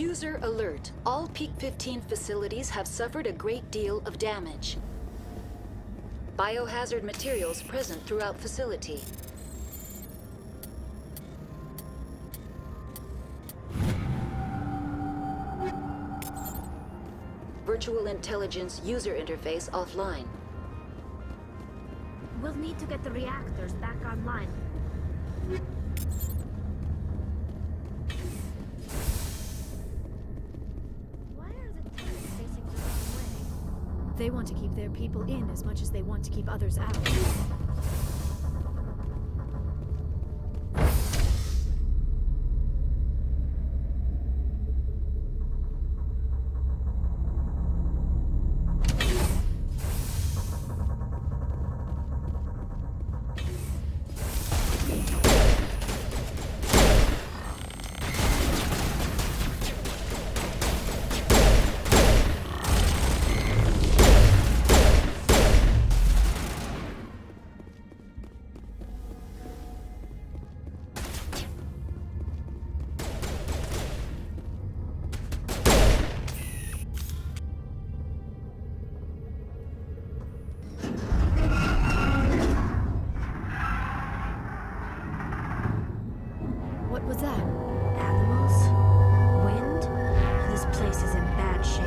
User alert. All Peak 15 facilities have suffered a great deal of damage. Biohazard materials present throughout facility. Virtual intelligence user interface offline. We'll need to get the reactors back online. Why are the turrets facing the wrong way? They want to keep their people in as much as they want to keep others out. What was that? Animals? Wind? This place is in bad shape.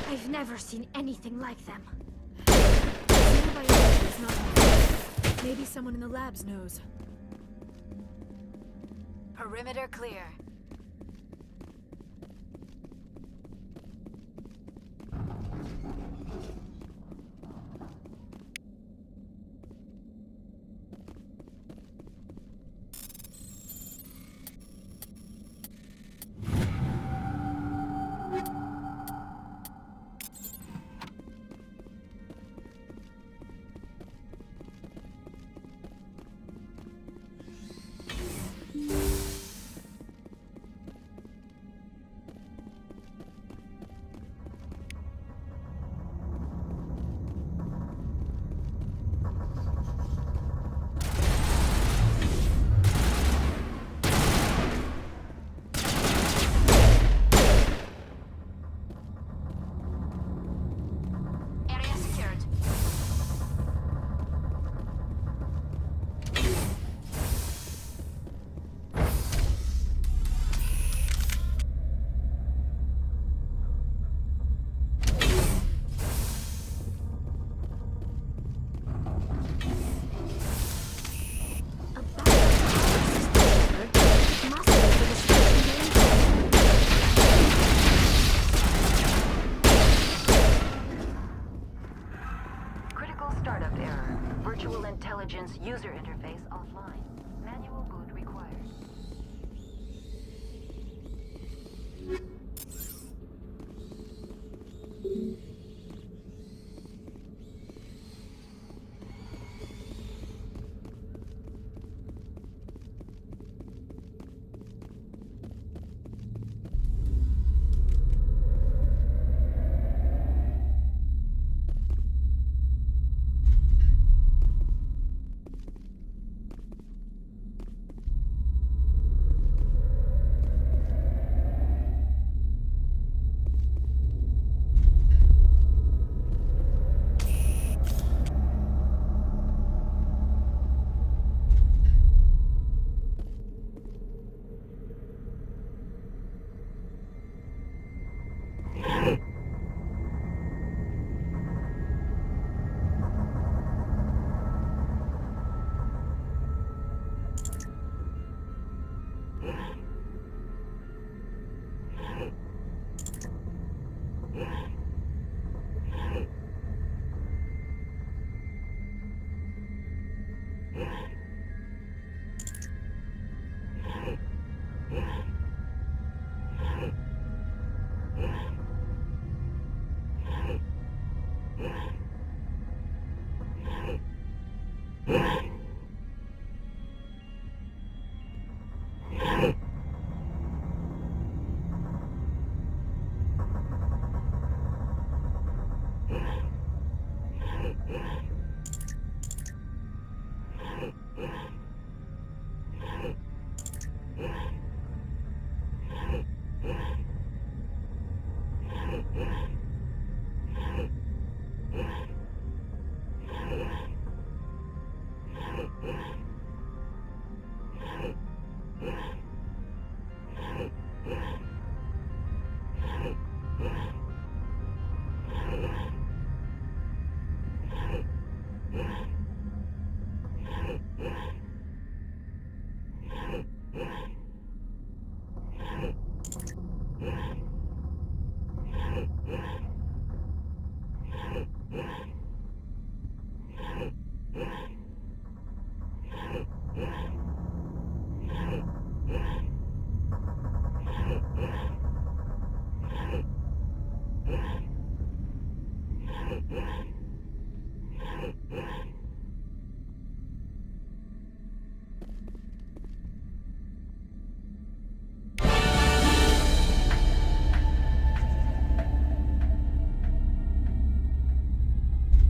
I've never seen anything like them. Xenobiology is not my. Maybe someone in the labs knows. Perimeter clear. Startup error. Virtual intelligence user interface offline. Manual boot required.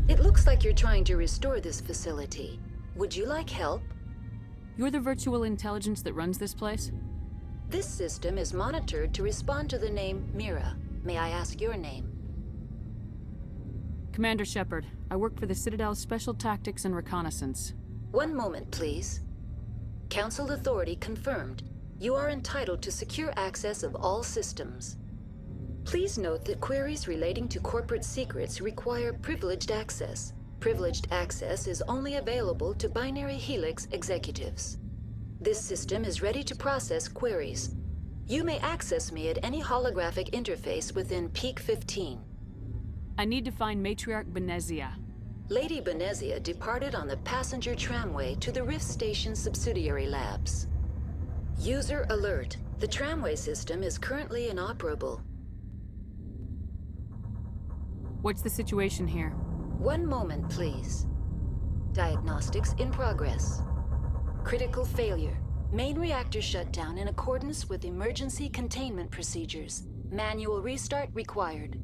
It looks like you're trying to restore this facility. Would you like help? You're the virtual intelligence that runs this place? This system is monitored to respond to the name Mira. May I ask your name? Commander Shepard. I work for the Citadel's Special Tactics and Reconnaissance. One moment, please. Council authority confirmed. You are entitled to secure access of all systems. Please note that queries relating to corporate secrets require privileged access. Privileged access is only available to Binary Helix executives. This system is ready to process queries. You may access me at any holographic interface within Peak 15. I need to find Matriarch Benezia. Lady Benezia departed on the passenger tramway to the Rift Station subsidiary labs. User alert. The tramway system is currently inoperable. What's the situation here? One moment, please. Diagnostics in progress. Critical failure. Main reactor shut down in accordance with emergency containment procedures. Manual restart required.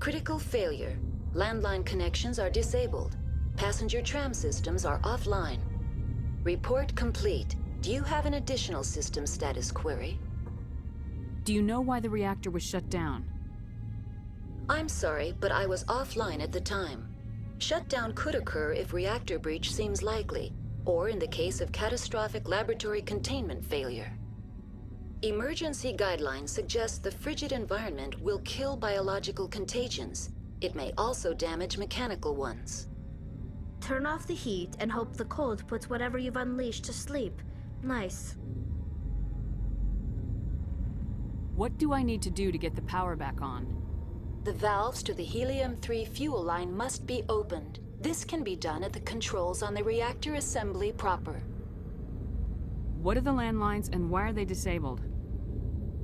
Critical failure. Landline connections are disabled. Passenger tram systems are offline. Report complete. Do you have an additional system status query? Do you know why the reactor was shut down? I'm sorry, but I was offline at the time. Shutdown could occur if reactor breach seems likely, or in the case of catastrophic laboratory containment failure. Emergency guidelines suggest the frigid environment will kill biological contagions. It may also damage mechanical ones. Turn off the heat and hope the cold puts whatever you've unleashed to sleep. Nice. What do I need to do to get the power back on? The valves to the Helium-3 fuel line must be opened. This can be done at the controls on the reactor assembly proper. What are the landlines and why are they disabled?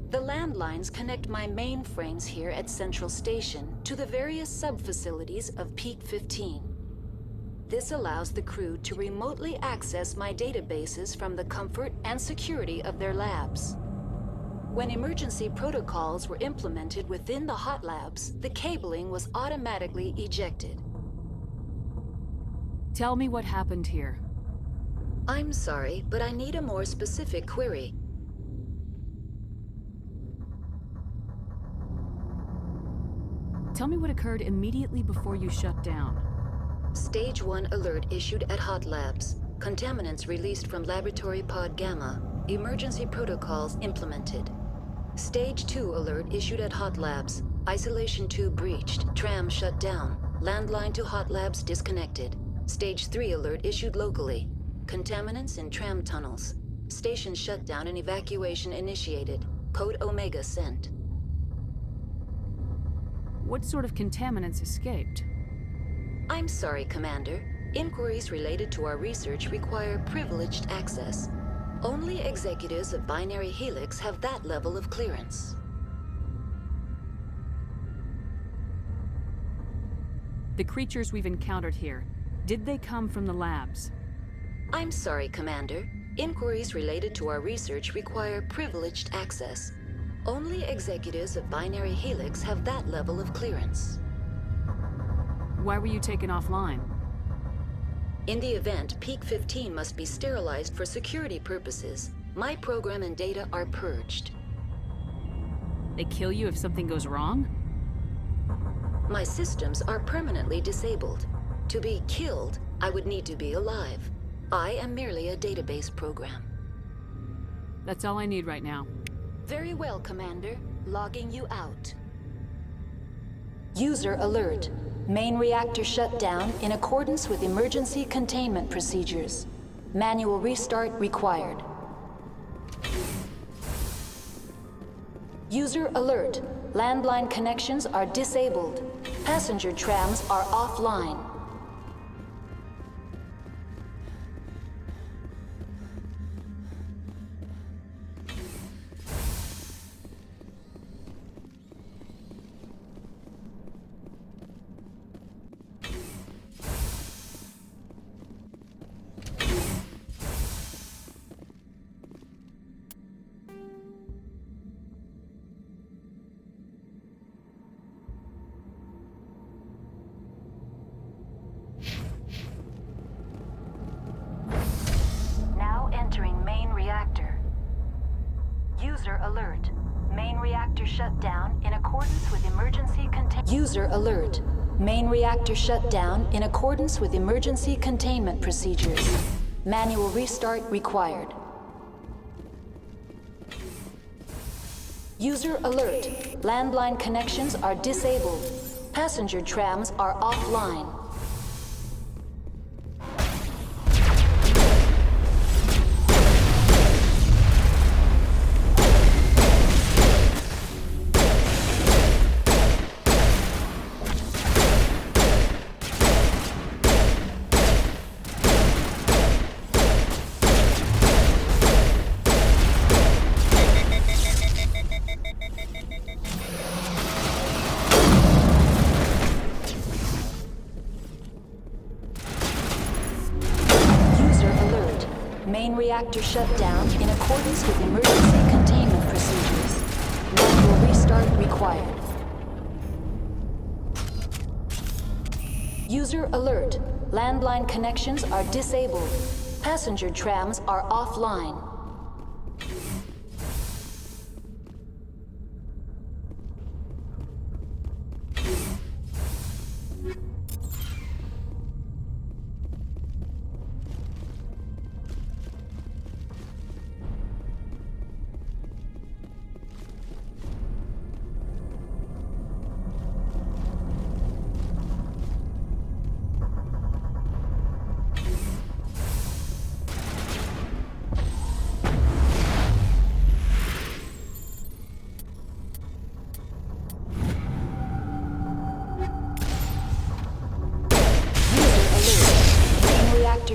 The landlines connect my mainframes here at Central Station to the various sub-facilities of Peak 15. This allows the crew to remotely access my databases from the comfort and security of their labs. When emergency protocols were implemented within the hot labs, the cabling was automatically ejected. Tell me what happened here. I'm sorry, but I need a more specific query. Tell me what occurred immediately before you shut down. Stage 1 alert issued at Hot Labs. Contaminants released from Laboratory Pod Gamma. Emergency protocols implemented. Stage 2 alert issued at Hot Labs. Isolation tube breached. Tram shut down. Landline to Hot Labs disconnected. Stage 3 alert issued locally. Contaminants in tram tunnels. Station shutdown and evacuation initiated. Code Omega sent. What sort of contaminants escaped? I'm sorry, Commander. Inquiries related to our research require privileged access. Only executives of Binary Helix have that level of clearance. The creatures we've encountered here, did they come from the labs? I'm sorry, Commander. Inquiries related to our research require privileged access. Only executives of Binary Helix have that level of clearance. Why were you taken offline? In the event, Peak 15 must be sterilized for security purposes. My program and data are purged. They kill you if something goes wrong? My systems are permanently disabled. To be killed, I would need to be alive. I am merely a database program. That's all I need right now. Very well, Commander. Logging you out. User alert. Main reactor shut down in accordance with emergency containment procedures. Manual restart required. User alert. Landline connections are disabled. Passenger trams are offline. Entering main reactor. User alert. Main reactor shut down in accordance with emergency containment. User alert. Main reactor shut down in accordance with emergency containment procedures. Manual restart required. User alert. Landline connections are disabled. Passenger trams are offline. Main reactor shut down in accordance with emergency containment procedures. Manual restart required. User alert. Landline connections are disabled. Passenger trams are offline.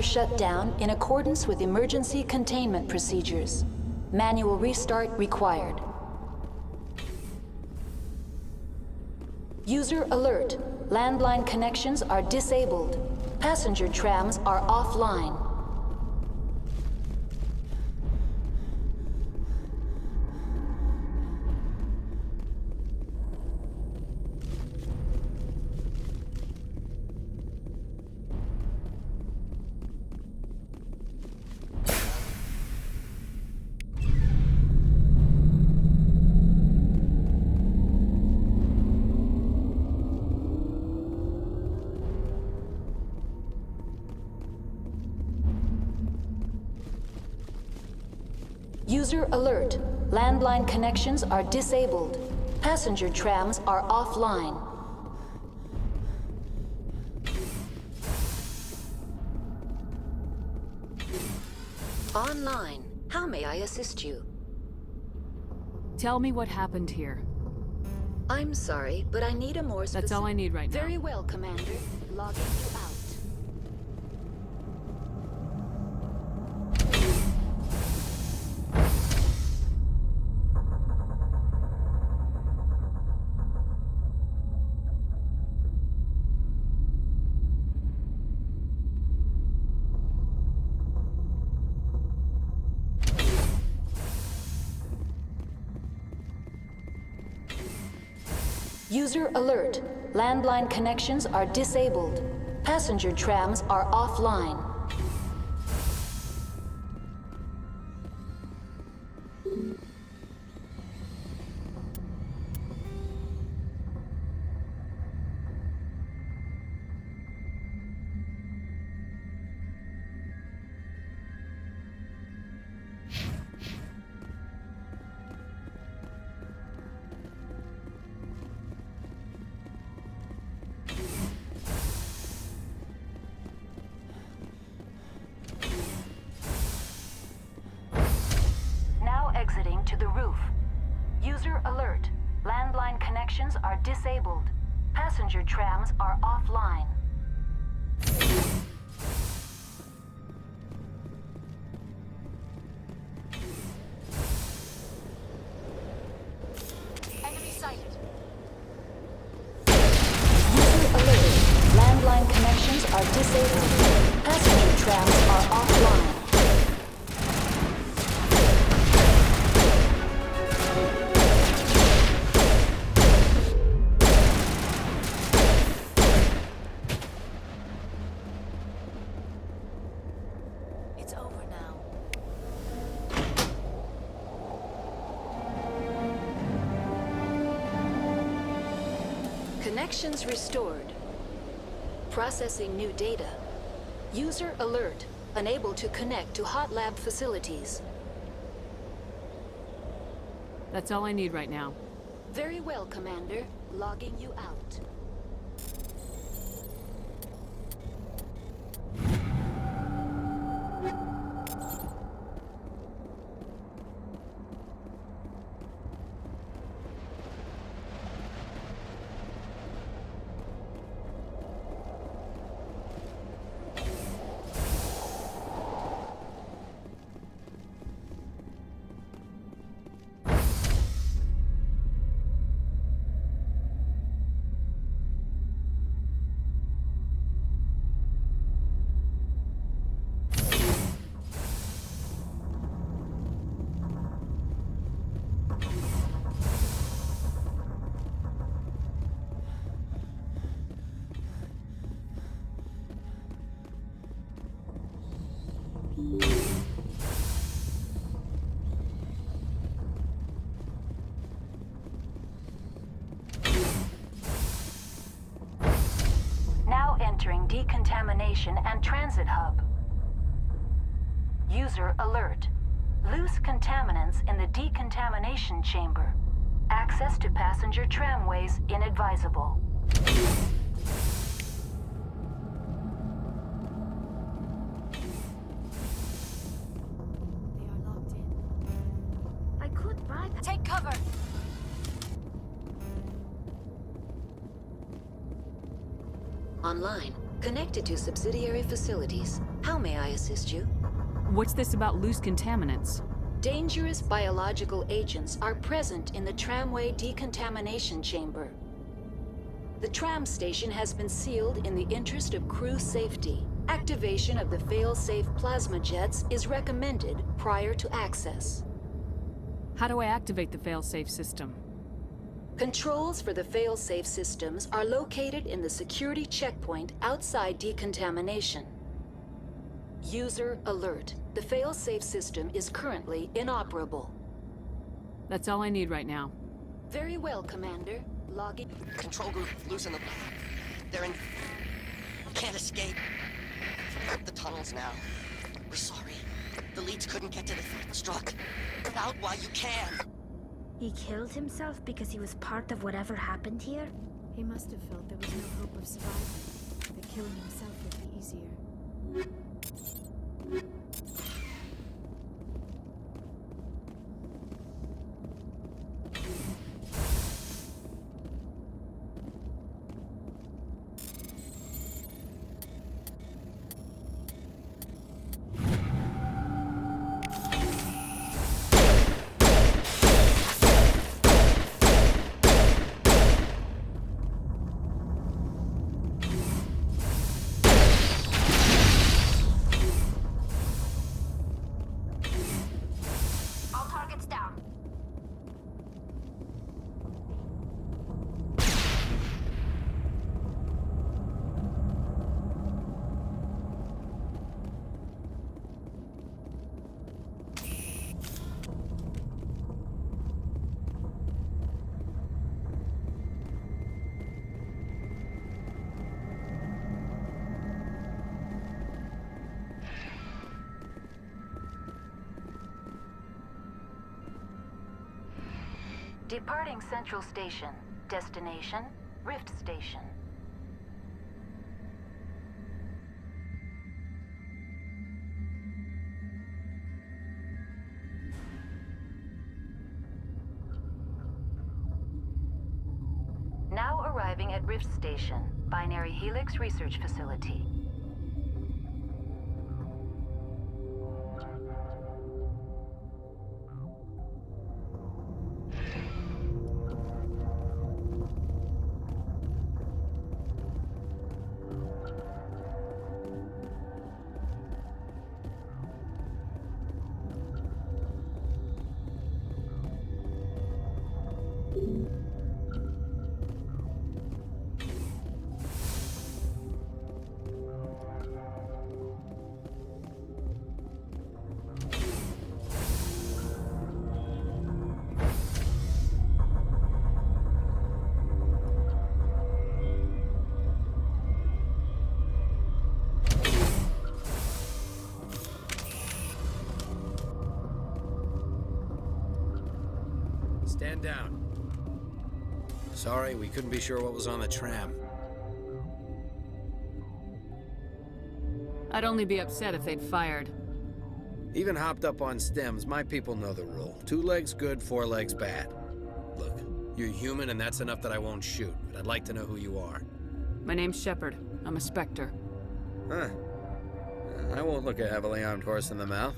Shut down in accordance with emergency containment procedures. Manual restart required. User alert. Landline connections are disabled. Passenger trams are offline. User alert. Landline connections are disabled. Passenger trams are offline. Online. How may I assist you? Tell me what happened here. I'm sorry, but I need a more specific... That's all I need right now. Very well, Commander. Logging you out. User alert. Landline connections are disabled. Passenger trams are offline. Exiting to the roof. User alert. Landline connections are disabled. Passenger trams are offline. Enemy sighted. User alert. Landline connections are disabled. Passenger trams are offline. Connections restored. Processing new data. User alert. Unable to connect to hot lab facilities. That's all I need right now. Very well, Commander. Logging you out. Now entering decontamination and transit hub. User alert. Loose contaminants in the decontamination chamber. Access to passenger tramways inadvisable. Take cover! Online. Connected to subsidiary facilities. How may I assist you? What's this about loose contaminants? Dangerous biological agents are present in the tramway decontamination chamber. The tram station has been sealed in the interest of crew safety. Activation of the fail-safe plasma jets is recommended prior to access. How do I activate the fail-safe system? Controls for the fail-safe systems are located in the security checkpoint outside decontamination. User alert. The fail-safe system is currently inoperable. That's all I need right now. Very well, Commander. Logging. Control group, loosen them. They're in... Can't escape. The tunnels now. We're sorry. The leads couldn't get to the struck. Get out while you can. He killed himself because he was part of whatever happened here? He must have felt there was no hope of surviving. That killing himself would be easier. Departing Central Station. Destination, Rift Station. Now arriving at Rift Station, Binary Helix Research Facility. Stand down. Sorry, we couldn't be sure what was on the tram. I'd only be upset if they'd fired. Even hopped up on stems, my people know the rule. 2 legs good, 4 legs bad. Look, you're human and that's enough that I won't shoot, but I'd like to know who you are. My name's Shepard. I'm a Spectre. Huh. I won't look a heavily armed horse in the mouth.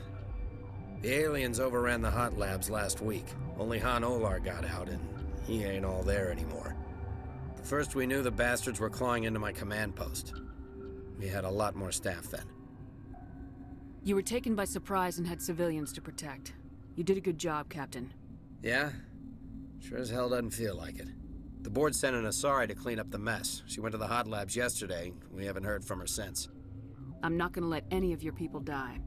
The aliens overran the hot labs last week. Only Han Olar got out, and he ain't all there anymore. The first we knew, the bastards were clawing into my command post. We had a lot more staff then. You were taken by surprise and had civilians to protect. You did a good job, Captain. Yeah? Sure as hell doesn't feel like it. The board sent an Asari to clean up the mess. She went to the hot labs yesterday. We haven't heard from her since. I'm not gonna let any of your people die.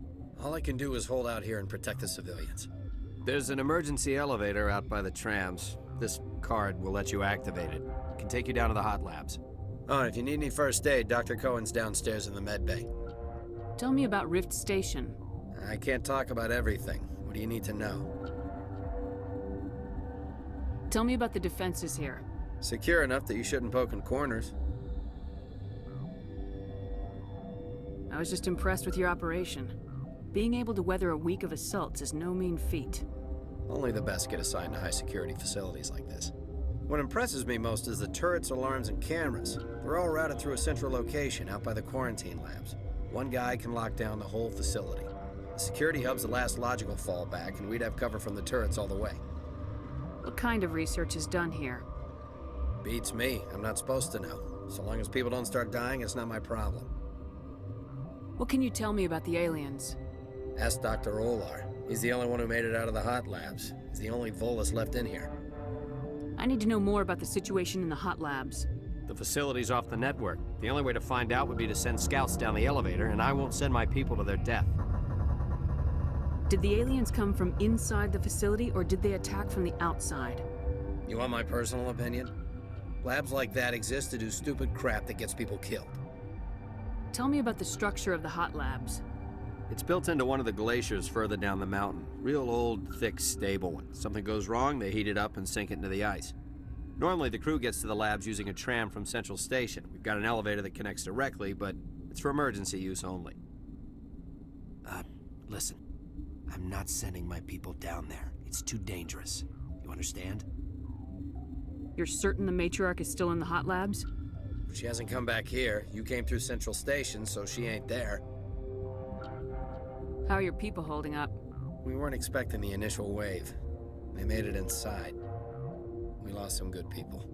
All I can do is hold out here and protect the civilians. There's an emergency elevator out by the trams. This card will let you activate it. It can take you down to the hot labs. Oh, and if you need any first aid, Dr. Cohen's downstairs in the med bay. Tell me about Rift Station. I can't talk about everything. What do you need to know? Tell me about the defenses here. Secure enough that you shouldn't poke in corners. I was just impressed with your operation. Being able to weather a week of assaults is no mean feat. Only the best get assigned to high-security facilities like this. What impresses me most is the turrets, alarms, and cameras. They're all routed through a central location out by the quarantine labs. One guy can lock down the whole facility. The security hub's the last logical fallback, and we'd have cover from the turrets all the way. What kind of research is done here? Beats me. I'm not supposed to know. So long as people don't start dying, it's not my problem. What can you tell me about the aliens? Ask Dr. Olar. He's the only one who made it out of the hot labs. He's the only Volus left in here. I need to know more about the situation in the hot labs. The facility's off the network. The only way to find out would be to send scouts down the elevator, and I won't send my people to their death. Did the aliens come from inside the facility, or did they attack from the outside? You want my personal opinion? Labs like that exist to do stupid crap that gets people killed. Tell me about the structure of the hot labs. It's built into one of the glaciers further down the mountain. Real old, thick, stable one. Something goes wrong, they heat it up and sink it into the ice. Normally, the crew gets to the labs using a tram from Central Station. We've got an elevator that connects directly, but it's for emergency use only. Listen. I'm not sending my people down there. It's too dangerous. You understand? You're certain the matriarch is still in the hot labs? She hasn't come back here. You came through Central Station, so she ain't there. How are your people holding up? We weren't expecting the initial wave. They made it inside. We lost some good people.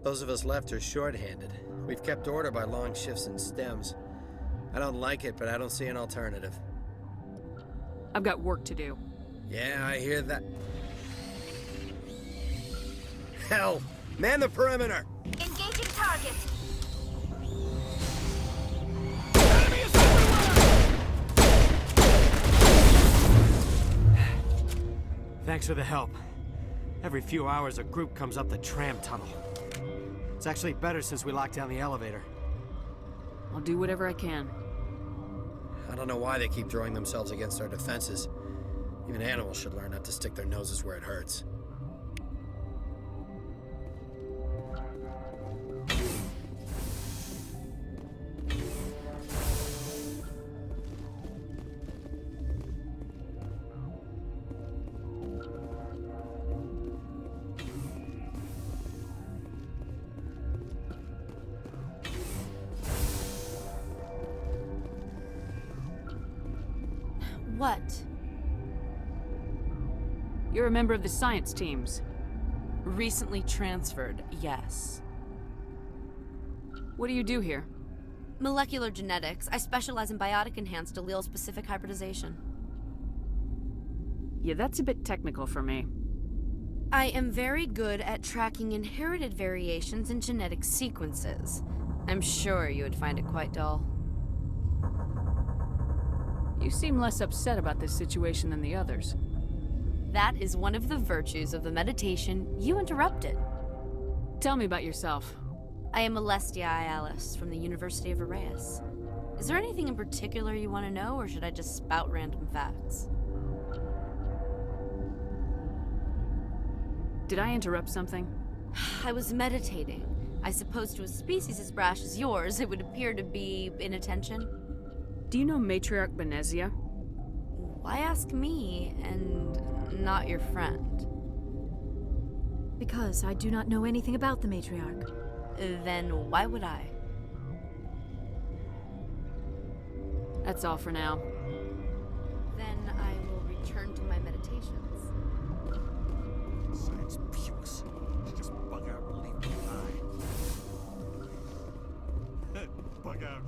Those of us left are short-handed. We've kept order by long shifts in stems. I don't like it, but I don't see an alternative. I've got work to do. Yeah, I hear that. Hell! Man the perimeter! Engaging target. Thanks for the help. Every few hours, a group comes up the tram tunnel. It's actually better since we locked down the elevator. I'll do whatever I can. I don't know why they keep throwing themselves against our defenses. Even animals should learn not to stick their noses where it hurts. What? You're a member of the science teams. Recently transferred, yes. What do you do here? Molecular genetics. I specialize in biotic-enhanced allele-specific hybridization. Yeah, that's a bit technical for me. I am very good at tracking inherited variations in genetic sequences. I'm sure you would find it quite dull. You seem less upset about this situation than the others. That is one of the virtues of the meditation you interrupted. Tell me about yourself. I am Alestia Ialis from the University of Arraeus. Is there anything in particular you want to know, or should I just spout random facts? Did I interrupt something? I was meditating. I suppose to a species as brash as yours, it would appear to be inattention. Do you know Matriarch Benezia? Why ask me, and not your friend? Because I do not know anything about the matriarch. Then why would I? That's all for now. Then I will return to my meditations. Science pukes. Just bug out and leave me behind. Bug out.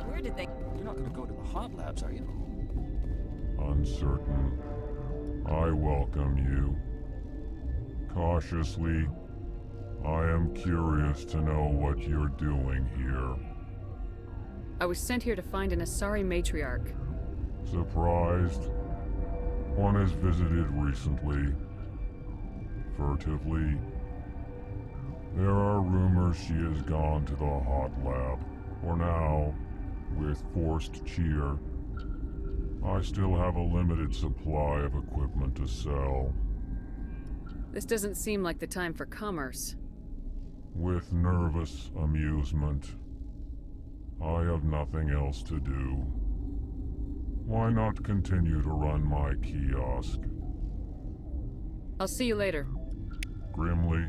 Where did they... You're not going to go to the hot labs, are you? Uncertain. I welcome you. Cautiously, I am curious to know what you're doing here. I was sent here to find an Asari matriarch. Surprised? One has visited recently. Furtively. There are rumors she has gone to the hot lab. For now, with forced cheer, I still have a limited supply of equipment to sell. This doesn't seem like the time for commerce. With nervous amusement. I have nothing else to do. Why not continue to run my kiosk? I'll see you later. Grimly,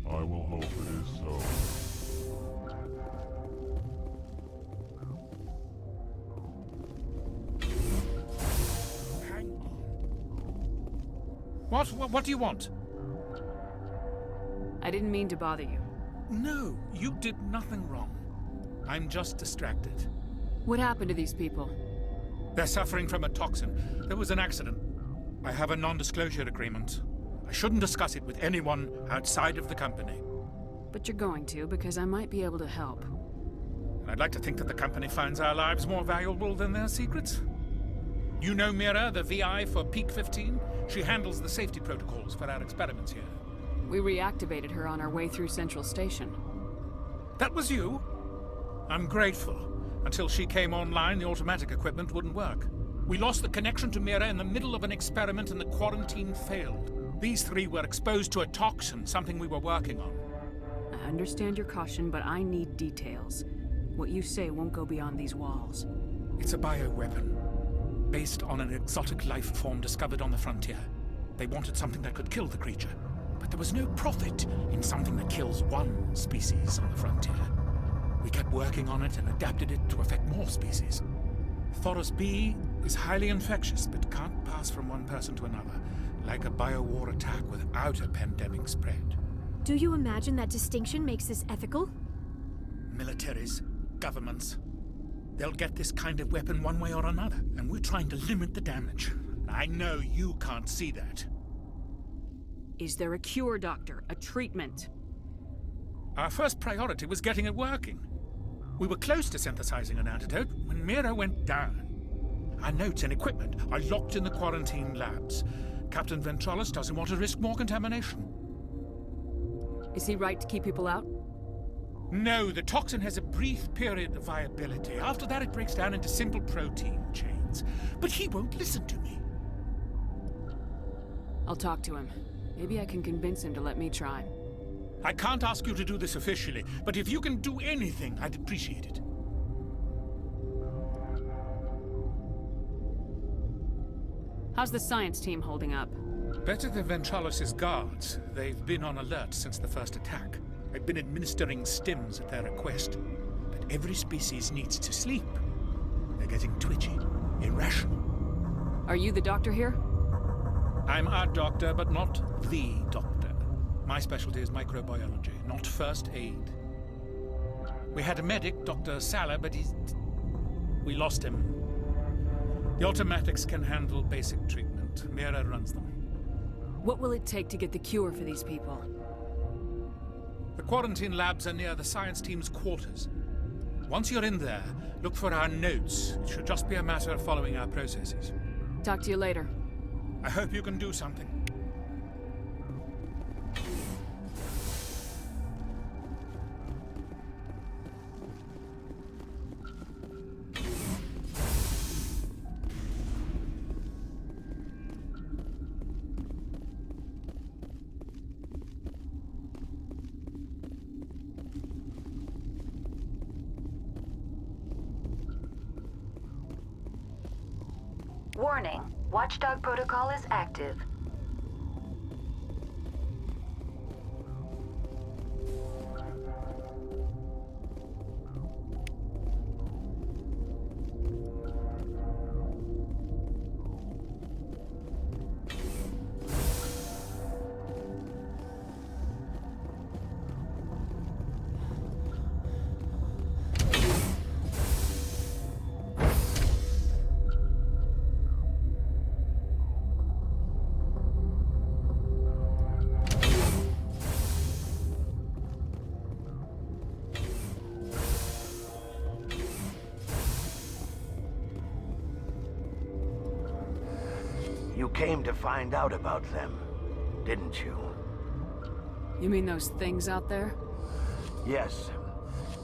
I will hope it is so. Hang on. What do you want? I didn't mean to bother you. No, you did nothing wrong. I'm just distracted. What happened to these people? They're suffering from a toxin. There was an accident. I have a non-disclosure agreement. I shouldn't discuss it with anyone outside of the company. But you're going to, because I might be able to help. And I'd like to think that the company finds our lives more valuable than their secrets. You know Mira, the VI for Peak 15? She handles the safety protocols for our experiments here. We reactivated her on our way through Central Station. That was you? I'm grateful. Until she came online, the automatic equipment wouldn't work. We lost the connection to Mira in the middle of an experiment and the quarantine failed. These three were exposed to a toxin, something we were working on. I understand your caution, but I need details. What you say won't go beyond these walls. It's a bioweapon, based on an exotic life form discovered on the frontier. They wanted something that could kill the creature, but there was no profit in something that kills one species on the frontier. We kept working on it and adapted it to affect more species. Thoros B is highly infectious, but can't pass from one person to another, like a biowar attack without a pandemic spread. Do you imagine that distinction makes this ethical? Militaries, governments, they'll get this kind of weapon one way or another, and we're trying to limit the damage. I know you can't see that. Is there a cure, Doctor? A treatment? Our first priority was getting it working. We were close to synthesizing an antidote when Mira went down. Our notes and equipment are locked in the quarantine labs. Captain Ventralis doesn't want to risk more contamination. Is he right to keep people out? No, the toxin has a brief period of viability. After that, it breaks down into simple protein chains. But he won't listen to me. I'll talk to him. Maybe I can convince him to let me try. I can't ask you to do this officially, but if you can do anything, I'd appreciate it. How's the science team holding up? Better than Ventralis' guards. They've been on alert since the first attack. I've been administering stims at their request. But every species needs to sleep. They're getting twitchy, irrational. Are you the doctor here? I'm a doctor, but not the doctor. My specialty is microbiology, not first aid. We had a medic, Dr. Salah, but we lost him. The automatics can handle basic treatment. Mira runs them. What will it take to get the cure for these people? The quarantine labs are near the science team's quarters. Once you're in there, look for our notes. It should just be a matter of following our processes. Talk to you later. I hope you can do something. Warning. Watchdog protocol is active. You came to find out about them, didn't you? You mean those things out there? Yes.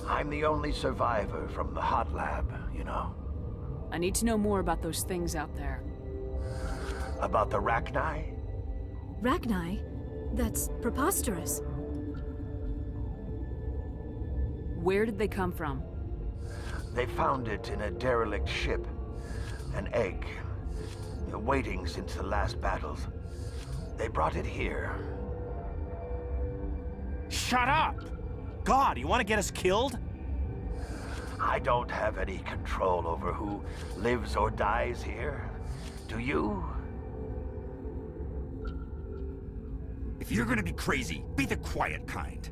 I'm the only survivor from the hot lab, you know. I need to know more about those things out there. About the Rachni? Rachni? That's preposterous. Where did they come from? They found it in a derelict ship. An egg. Waiting since the last battles. They brought it here. Shut up! God, you want to get us killed? I don't have any control over who lives or dies here. Do you? If you're gonna be crazy, be the quiet kind.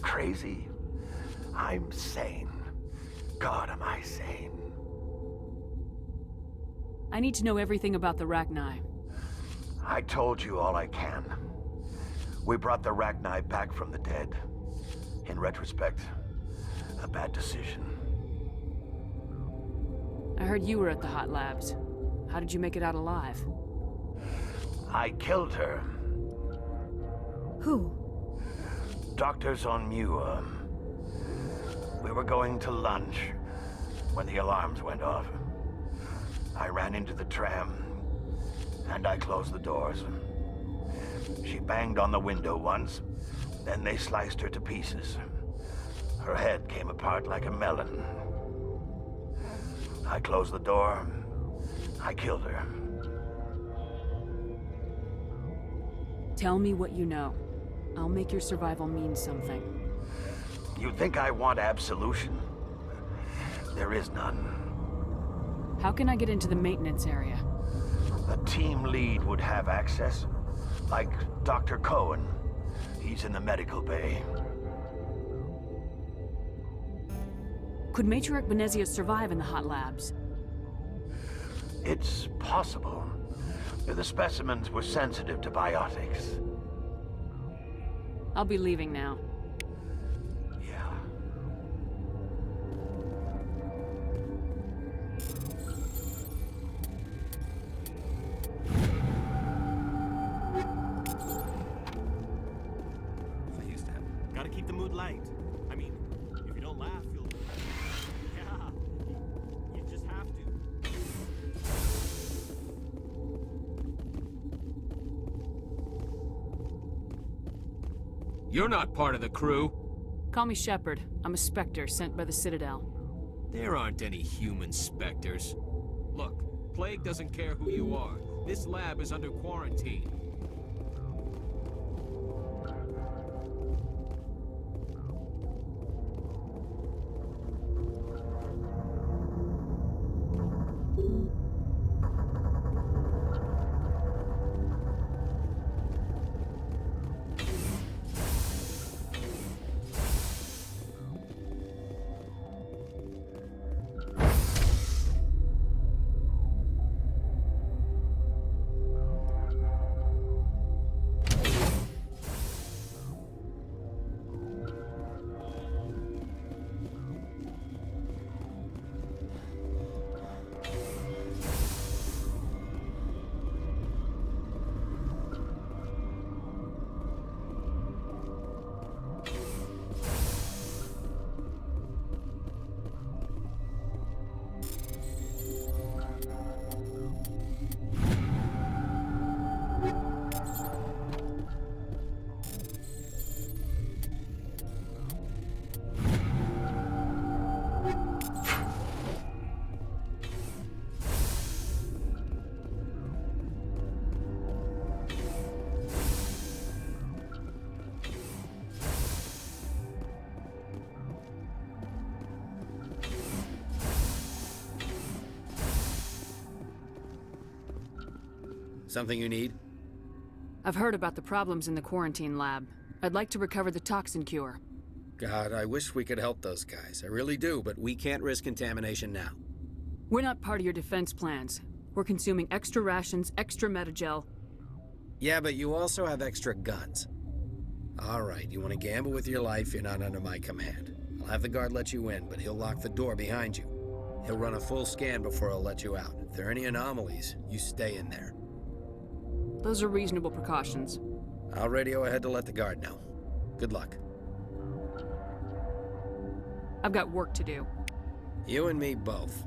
Crazy? I'm sane. God, am I sane? I need to know everything about the Rachni. I told you all I can. We brought the Rachni back from the dead. In retrospect, a bad decision. I heard you were at the hot labs. How did you make it out alive? I killed her. Who? Doctors on Muir. We were going to lunch when the alarms went off. I ran into the tram, and I closed the doors. She banged on the window once, then they sliced her to pieces. Her head came apart like a melon. I closed the door. I killed her. Tell me what you know. I'll make your survival mean something. You think I want absolution? There is none. How can I get into the maintenance area? A team lead would have access. Like Dr. Cohen. He's in the medical bay. Could Matriarch Benezia survive in the hot labs? It's possible. The specimens were sensitive to biotics. I'll be leaving now. Yeah. I used to have. Gotta keep the mood light. I mean, if you don't laugh, you'll. Yeah. You just have to. You're not part of the crew. Call me Shepard. I'm a Spectre sent by the Citadel. There aren't any human Spectres. Look, Plague doesn't care who you are. This lab is under quarantine. Something you need? I've heard about the problems in the quarantine lab. I'd like to recover the toxin cure. God, I wish we could help those guys. I really do, but We can't risk contamination now. We're not part of your defense plans. We're consuming extra rations, extra Metagel. yeah, but you also have extra guns. All right, you want to gamble with your life, you're not under my command. I'll have the guard let you in, but he'll lock the door behind you. He'll run a full scan before he'll let you out. If there are any anomalies, you stay in there. Those are reasonable precautions. I'll radio ahead to let the guard know. Good luck. I've got work to do. You and me both.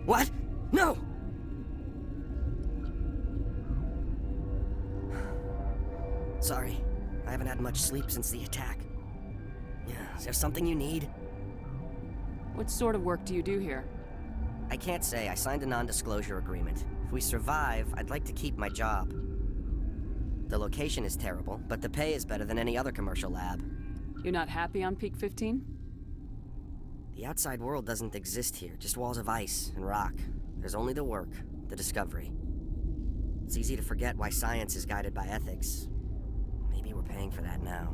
What? No! Sorry, I haven't had much sleep since the attack. Yeah, is there something you need? What sort of work do you do here? I can't say. I signed a non-disclosure agreement. If we survive, I'd like to keep my job. The location is terrible, but the pay is better than any other commercial lab. You're not happy on Peak 15? The outside world doesn't exist here, just walls of ice and rock. There's only the work, the discovery. It's easy to forget why science is guided by ethics. Maybe we're paying for that now.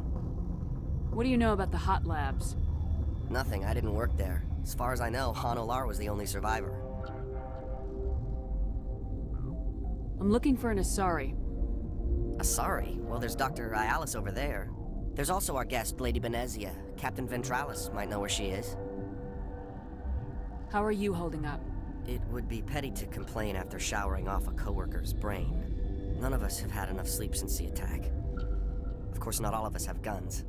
What do you know about the hot labs? Nothing, I didn't work there. As far as I know, Han Olar was the only survivor. I'm looking for an Asari. Asari? Well, there's Dr. Ayalis over there. There's also our guest, Lady Benezia. Captain Ventralis might know where she is. How are you holding up? It would be petty to complain after showering off a coworker's brain. None of us have had enough sleep since the attack. Of course, not all of us have guns.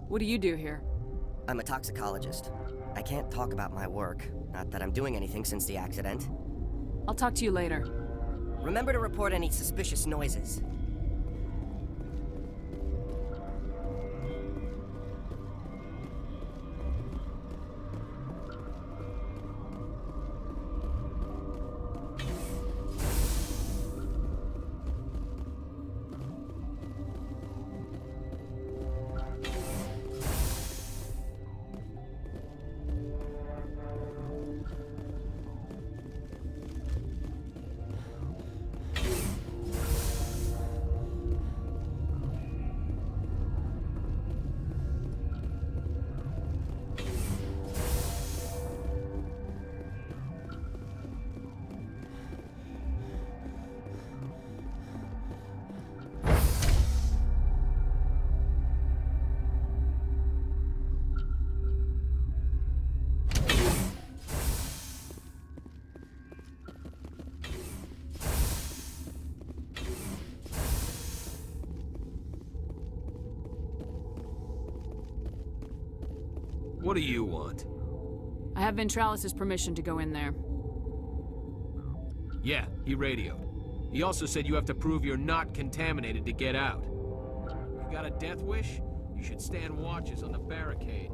What do you do here? I'm a toxicologist. I can't talk about my work. Not that I'm doing anything since the accident. I'll talk to you later. Remember to report any suspicious noises. What do you want? I have Ventralis' permission to go in there. Yeah, he radioed. He also said you have to prove you're not contaminated to get out. You got a death wish? You should stand watches on the barricade.